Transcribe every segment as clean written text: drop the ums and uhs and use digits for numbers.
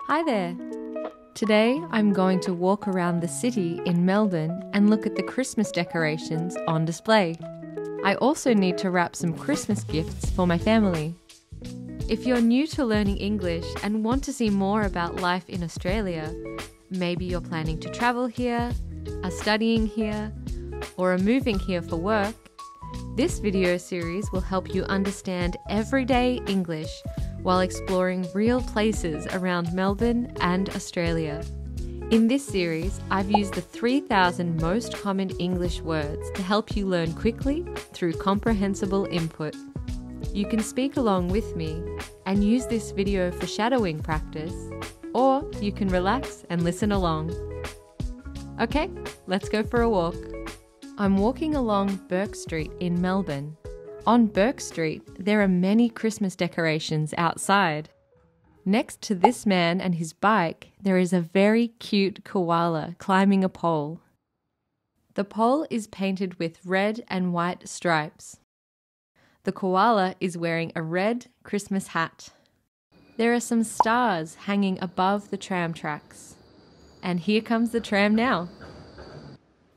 Hi there! Today I'm going to walk around the city in Melbourne and look at the Christmas decorations on display. I also need to wrap some Christmas gifts for my family. If you're new to learning English and want to see more about life in Australia, maybe you're planning to travel here, are studying here, or are moving here for work, this video series will help you understand everyday English while exploring real places around Melbourne and Australia. In this series, I've used the 3,000 most common English words to help you learn quickly through comprehensible input. You can speak along with me and use this video for shadowing practice, or you can relax and listen along. Okay, let's go for a walk. I'm walking along Bourke Street in Melbourne. On Bourke Street, there are many Christmas decorations outside. Next to this man and his bike, there is a very cute koala climbing a pole. The pole is painted with red and white stripes. The koala is wearing a red Christmas hat. There are some stars hanging above the tram tracks. And here comes the tram now.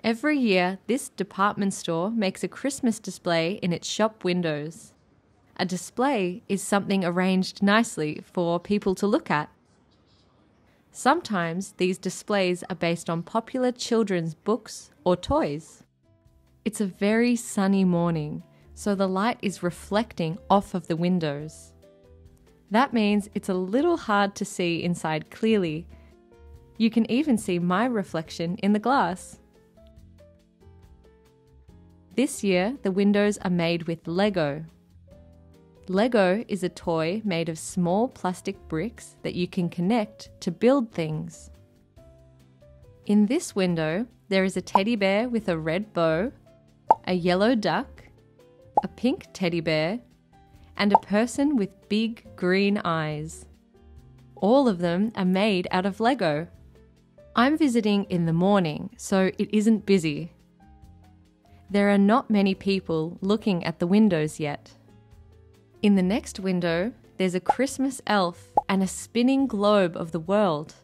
Every year, this department store makes a Christmas display in its shop windows. A display is something arranged nicely for people to look at. Sometimes these displays are based on popular children's books or toys. It's a very sunny morning, so the light is reflecting off of the windows. That means it's a little hard to see inside clearly. You can even see my reflection in the glass. This year, the windows are made with Lego. Lego is a toy made of small plastic bricks that you can connect to build things. In this window, there is a teddy bear with a red bow, a yellow duck, a pink teddy bear, and a person with big green eyes. All of them are made out of Lego. I'm visiting in the morning, so it isn't busy. There are not many people looking at the windows yet. In the next window, there's a Christmas elf and a spinning globe of the world.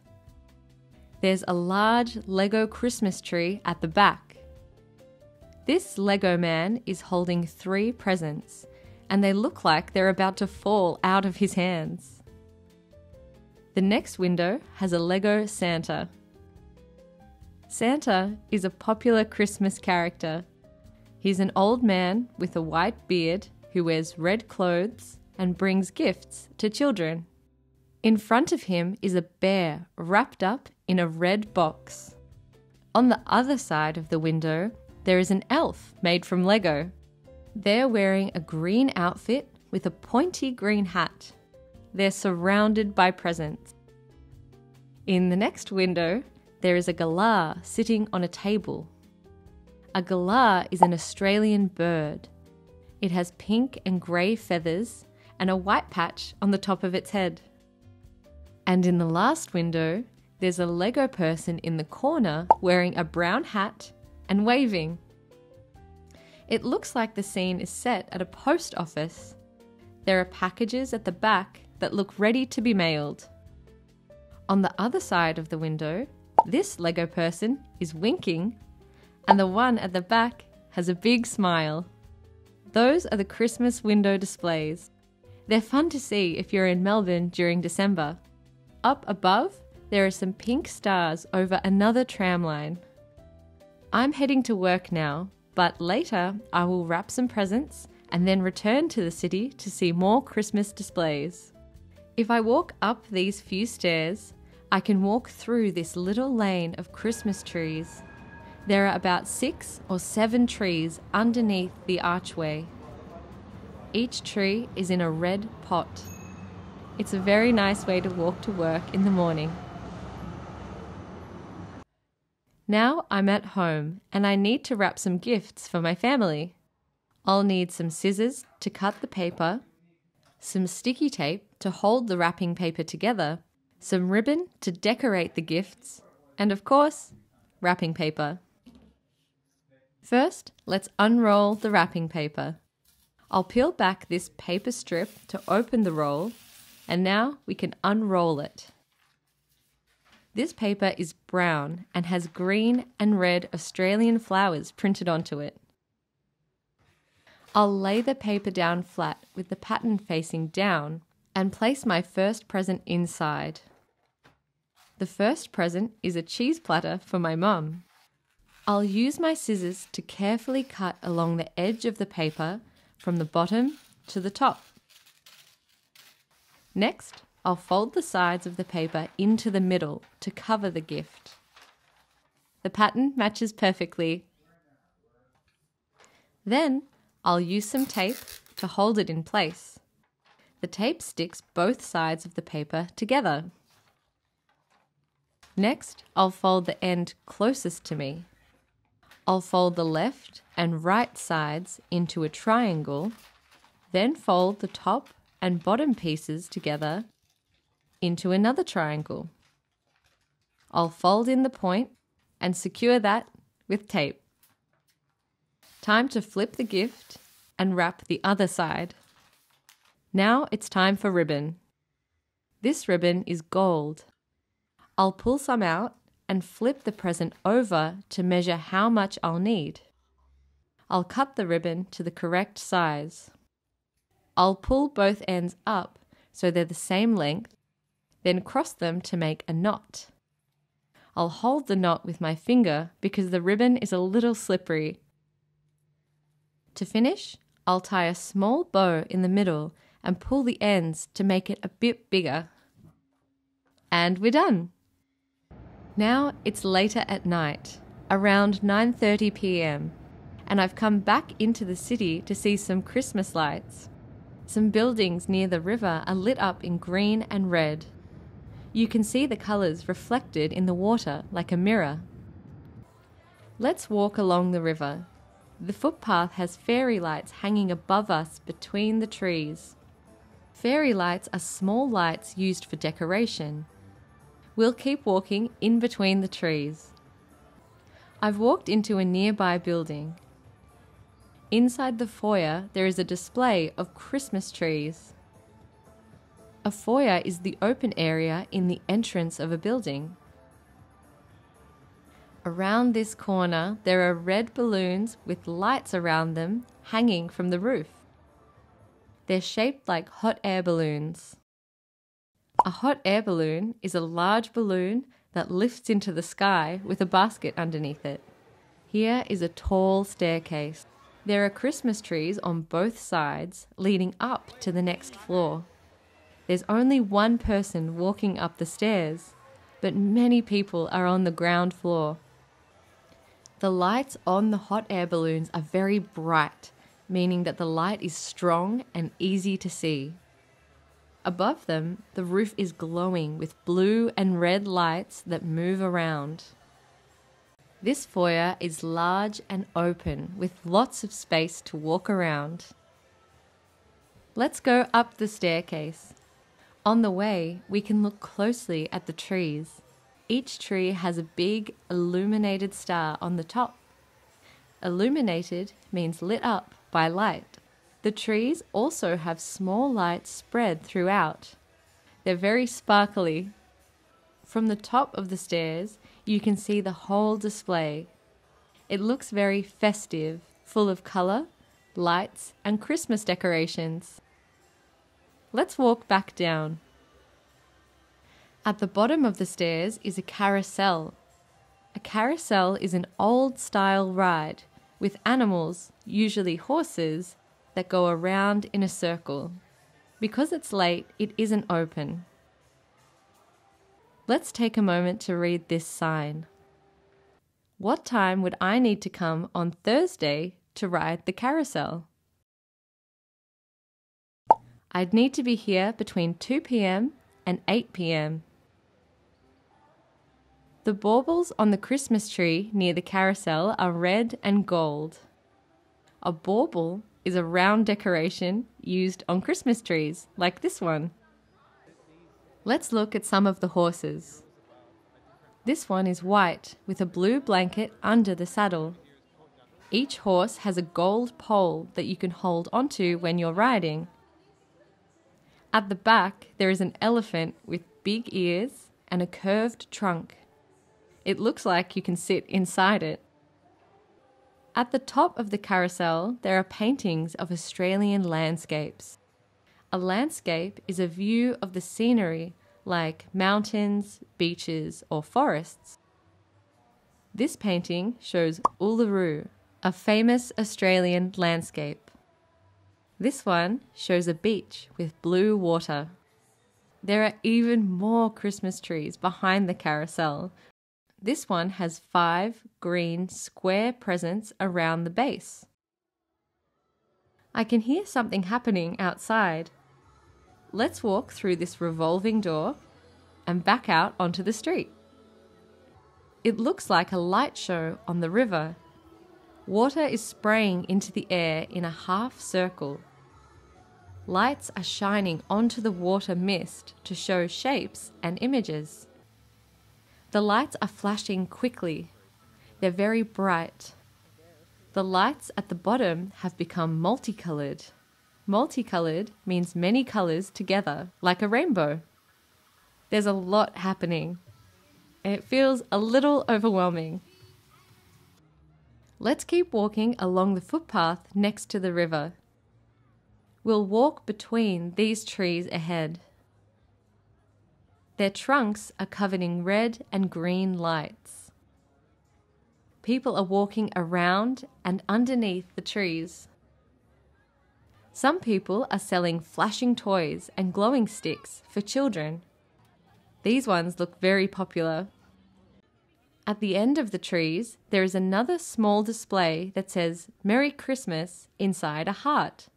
There's a large Lego Christmas tree at the back. This Lego man is holding 3 presents, and they look like they're about to fall out of his hands. The next window has a Lego Santa. Santa is a popular Christmas character. He's an old man with a white beard who wears red clothes and brings gifts to children. In front of him is a bear wrapped up in a red box. On the other side of the window, there is an elf made from Lego. They're wearing a green outfit with a pointy green hat. They're surrounded by presents. In the next window, there is a galah sitting on a table. A galah is an Australian bird. It has pink and grey feathers and a white patch on the top of its head. And in the last window, there's a Lego person in the corner wearing a brown hat and waving. It looks like the scene is set at a post office. There are packages at the back that look ready to be mailed. On the other side of the window, this Lego person is winking, and the one at the back has a big smile. Those are the Christmas window displays. They're fun to see if you're in Melbourne during December. Up above, there are some pink stars over another tram line. I'm heading to work now, but later I will wrap some presents and then return to the city to see more Christmas displays. If I walk up these few stairs, I can walk through this little lane of Christmas trees. There are about 6 or 7 trees underneath the archway. Each tree is in a red pot. It's a very nice way to walk to work in the morning. Now I'm at home and I need to wrap some gifts for my family. I'll need some scissors to cut the paper, some sticky tape to hold the wrapping paper together, some ribbon to decorate the gifts, and of course, wrapping paper. First, let's unroll the wrapping paper. I'll peel back this paper strip to open the roll, and now we can unroll it. This paper is brown and has green and red Australian flowers printed onto it. I'll lay the paper down flat with the pattern facing down and place my first present inside. The first present is a cheese platter for my mum. I'll use my scissors to carefully cut along the edge of the paper from the bottom to the top. Next, I'll fold the sides of the paper into the middle to cover the gift. The pattern matches perfectly. Then, I'll use some tape to hold it in place. The tape sticks both sides of the paper together. Next, I'll fold the end closest to me. I'll fold the left and right sides into a triangle, then fold the top and bottom pieces together into another triangle. I'll fold in the point and secure that with tape. Time to flip the gift and wrap the other side. Now it's time for ribbon. This ribbon is gold. I'll pull some out and flip the present over to measure how much I'll need. I'll cut the ribbon to the correct size. I'll pull both ends up so they're the same length, then cross them to make a knot. I'll hold the knot with my finger because the ribbon is a little slippery. To finish, I'll tie a small bow in the middle and pull the ends to make it a bit bigger. And we're done! Now it's later at night, around 9:30 p.m, and I've come back into the city to see some Christmas lights. Some buildings near the river are lit up in green and red. You can see the colours reflected in the water like a mirror. Let's walk along the river. The footpath has fairy lights hanging above us between the trees. Fairy lights are small lights used for decoration. We'll keep walking in between the trees. I've walked into a nearby building. Inside the foyer, there is a display of Christmas trees. A foyer is the open area in the entrance of a building. Around this corner, there are red balloons with lights around them hanging from the roof. They're shaped like hot air balloons. A hot air balloon is a large balloon that lifts into the sky with a basket underneath it. Here is a tall staircase. There are Christmas trees on both sides leading up to the next floor. There's only one person walking up the stairs, but many people are on the ground floor. The lights on the hot air balloons are very bright, meaning that the light is strong and easy to see. Above them, the roof is glowing with blue and red lights that move around. This foyer is large and open with lots of space to walk around. Let's go up the staircase. On the way, we can look closely at the trees. Each tree has a big illuminated star on the top. Illuminated means lit up by light. The trees also have small lights spread throughout. They're very sparkly. From the top of the stairs, you can see the whole display. It looks very festive, full of colour, lights, and Christmas decorations. Let's walk back down. At the bottom of the stairs is a carousel. A carousel is an old-style ride with animals, usually horses, that go around in a circle. Because it's late, it isn't open. Let's take a moment to read this sign. What time would I need to come on Thursday to ride the carousel? I'd need to be here between 2 p.m. and 8 p.m. The baubles on the Christmas tree near the carousel are red and gold. A bauble is a round decoration used on Christmas trees, like this one. Let's look at some of the horses. This one is white with a blue blanket under the saddle. Each horse has a gold pole that you can hold onto when you're riding. At the back, there is an elephant with big ears and a curved trunk. It looks like you can sit inside it. At the top of the carousel, there are paintings of Australian landscapes. A landscape is a view of the scenery like mountains, beaches, or forests. This painting shows Uluru, a famous Australian landscape. This one shows a beach with blue water. There are even more Christmas trees behind the carousel. This one has 5 green square presents around the base. I can hear something happening outside. Let's walk through this revolving door and back out onto the street. It looks like a light show on the river. Water is spraying into the air in a half circle. Lights are shining onto the water mist to show shapes and images. The lights are flashing quickly. They're very bright. The lights at the bottom have become multicolored. Multicolored means many colors together, like a rainbow. There's a lot happening, and it feels a little overwhelming. Let's keep walking along the footpath next to the river. We'll walk between these trees ahead. Their trunks are covered in red and green lights. People are walking around and underneath the trees. Some people are selling flashing toys and glowing sticks for children. These ones look very popular. At the end of the trees, there is another small display that says Merry Christmas inside a heart.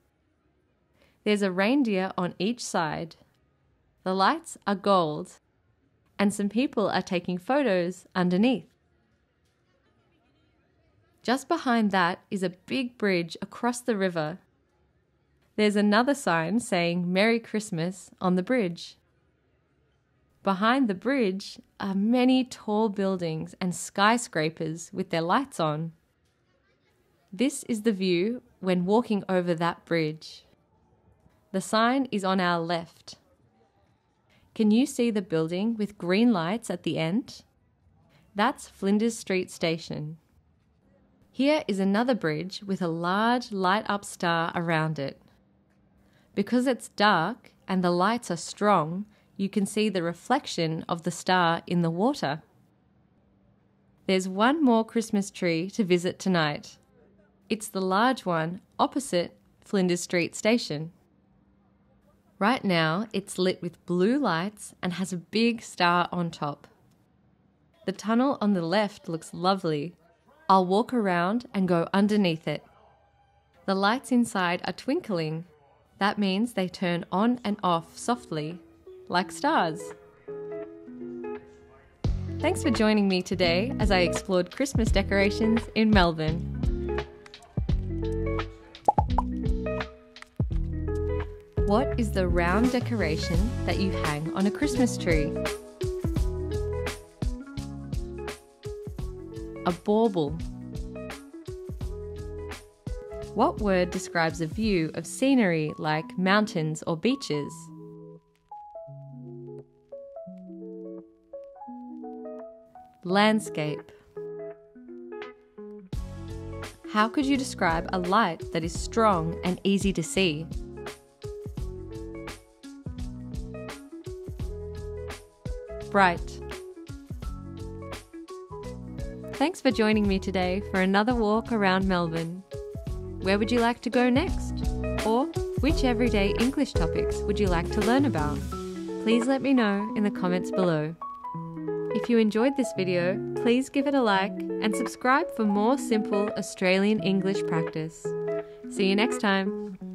There's a reindeer on each side. The lights are gold, and some people are taking photos underneath. Just behind that is a big bridge across the river. There's another sign saying Merry Christmas on the bridge. Behind the bridge are many tall buildings and skyscrapers with their lights on. This is the view when walking over that bridge. The sign is on our left. Can you see the building with green lights at the end? That's Flinders Street Station. Here is another bridge with a large light-up star around it. Because it's dark and the lights are strong, you can see the reflection of the star in the water. There's one more Christmas tree to visit tonight. It's the large one opposite Flinders Street Station. Right now, it's lit with blue lights and has a big star on top. The tunnel on the left looks lovely. I'll walk around and go underneath it. The lights inside are twinkling. That means they turn on and off softly, like stars. Thanks for joining me today as I explored Christmas decorations in Melbourne. What is the round decoration that you hang on a Christmas tree? A bauble. What word describes a view of scenery like mountains or beaches? Landscape. How could you describe a light that is strong and easy to see? Bright. Thanks for joining me today for another walk around Melbourne. Where would you like to go next? Or which everyday English topics would you like to learn about? Please let me know in the comments below. If you enjoyed this video, please give it a like and subscribe for more simple Australian English practice. See you next time.